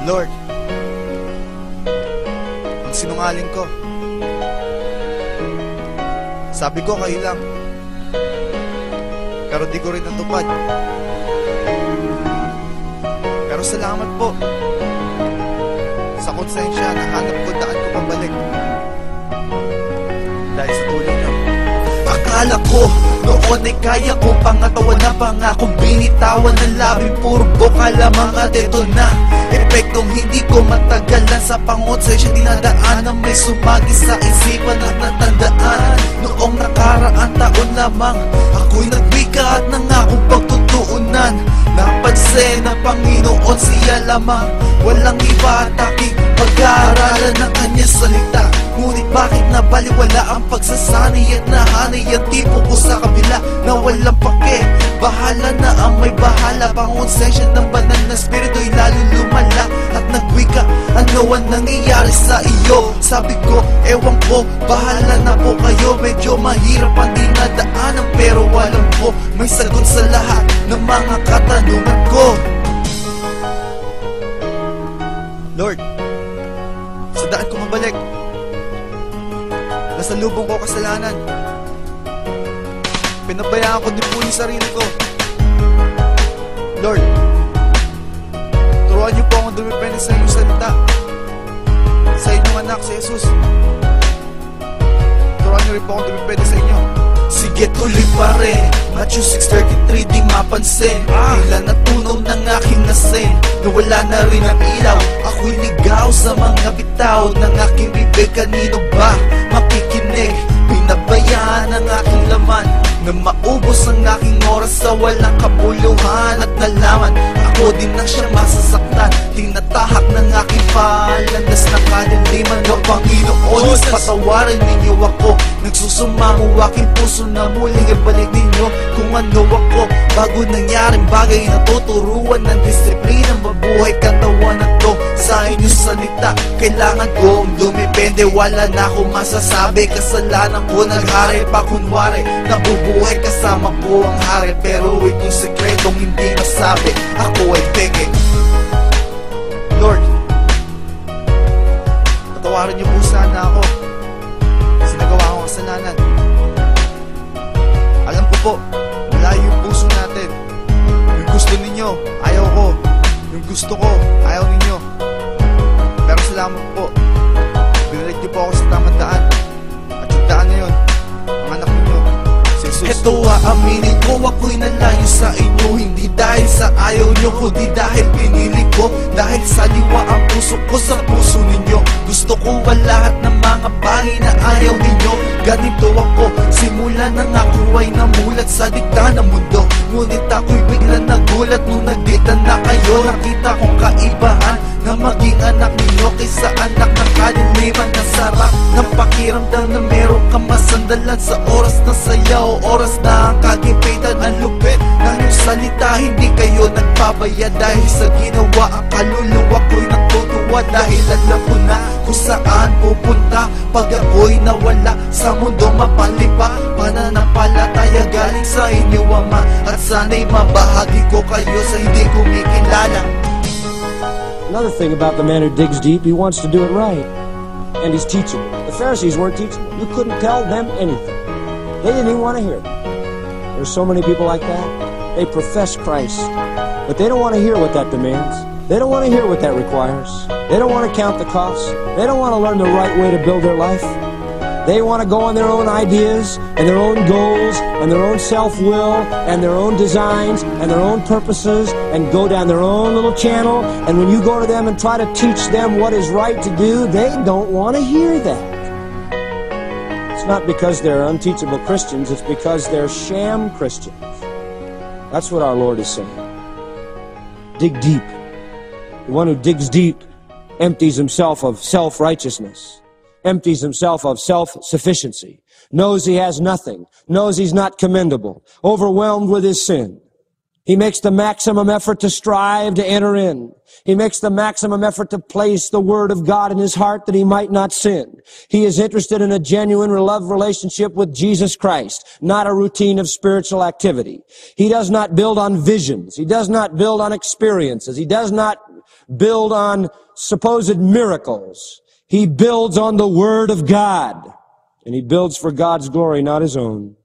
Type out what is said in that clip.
Lord, ang sinungaling ko. Sabi ko kayo lang, pero di ko rin natupad. Pero salamat po sa konsensya na hanap ko daan ko pabalik dahil sa tulong niyo. Akala ko noon ay kaya ko pangatawan na pangakong binitawan ng labi, puro boka lamang at ito na epektong hindi ko matagalan sa pangonsensya dinadaanan, may sumagi sa isipan at natandaan. Noong nakaraan taon lamang ako'y nagwika at nangakong pagtutuunan. Napansin ng Panginoon siya lamang, walang iba at aking pag-aaralan ng kanyang salita. Ngunit bakit nabaliwala ang pagsasanay at nahanay ang tipo ko sa kabila na walang pake? Bahala na ang may bahala, pangonsensya ng banal na spirito'y lalo lumala at nagwika, ano ang nangyayari sa iyo? Sabi ko, ewan ko, bahala na po kayo. Medyo mahirap ang dinadaanan pero alam ko may sagot sa lahat ng mga katanungan ko. Lord, sa daan ko mabalik, nasalubong ko kasalanan, pinabayaan ko din po yung sarili ko. Lord, turuan niyo po akong dumipende sa inyong salita, sa inyong anak, si Jesus. Turuan niyo rin po akong dumipende sa inyo. Sige, tuloy pa rin, Matthew 6:33, di mapansin. Tila natunaw ng aking nasin, nawala na rin ang ilaw. Ako'y ligaw sa mga bitaw ng aking bibig. Kanino ba makikinig? Pinabayaan ang aking laman na maubos ang aking oras sa walang kabuluhan at nalaman. Ako din ang siyang masasaktan, tinatahak ng aking palandas na kalindiman ng Panginoon. Patawarin ninyo ako, nagsusumamo aking puso na muling ibalik ninyo kung ano ako. Bago nangyaring bagay, natuturuan ng disiplinang mabuhay katawan na to. Sa inyong salita, kailangan kong dumipende. Wala na akong masasabi, kasalanan ko naghari pa kunwari. Nabubuhay kasama ko ang hari, pero itong sekretong hindi masabi, ako ay peke. Lord, patawarin niyo po sana ako kasi nagawa akong kasalanan. Alam ko po, malayo yung puso natin. Yung gusto ninyo, ayaw ko. Yung gusto ko, ayaw ninyo. Pero salamat po, binalik niyo po ako sa tamang daan. At yung daan na yun, ang anak ninyo, si Jesus. Ito aaminin ko, ako'y nalayo sa inyo. Hindi dahil sa ayaw nyo, kundi dahil pinili ko. Dahil sa liwa ang puso ko sa puso ninyo. Gusto ko ang lahat ng mga bagay na ayaw ninyo. Ganito ako, simula nang ako ay namulat sa dikta ng mundo. Ngunit ako'y bigla nagulat nung nagdita na kayo. Nakita kong kaibahan na maging anak ninyo kaysa anak ng kaliliman. Ang sarap ng pakiramdam na meron kang masandalan sa oras ng saya o oras na ang kagipitan. Ang lupit ng iyong salita, hindi kayo nagpabaya dahil sa ginawa. Ang kaluluwa ko'y natutuwa dahil alam ko na kung saan pupunta pag ako'y nawala sa mundo mapalipa. Pananampalataya galing sa inyo, Ama, at sana'y mabahagi ko kayo sa hindi kumikilala. Another thing about the man who digs deep, he wants to do it right. And he's teachable. The Pharisees weren't teachable. You couldn't tell them anything. They didn't even want to hear it. There's so many people like that. They profess Christ, but they don't want to hear what that demands. They don't want to hear what that requires. They don't want to count the costs. They don't want to learn the right way to build their life. They want to go on their own ideas and their own goals and their own self-will and their own designs and their own purposes and go down their own little channel. And when you go to them and try to teach them what is right to do, they don't want to hear that. It's not because they're unteachable Christians, it's because they're sham Christians. That's what our Lord is saying. Dig deep. The one who digs deep empties himself of self-righteousness, empties himself of self-sufficiency, knows he has nothing, knows he's not commendable, overwhelmed with his sin. He makes the maximum effort to strive to enter in. He makes the maximum effort to place the Word of God in his heart that he might not sin. He is interested in a genuine love relationship with Jesus Christ, not a routine of spiritual activity. He does not build on visions. He does not build on experiences. He does not build on supposed miracles. He builds on the Word of God. And he builds for God's glory, not his own.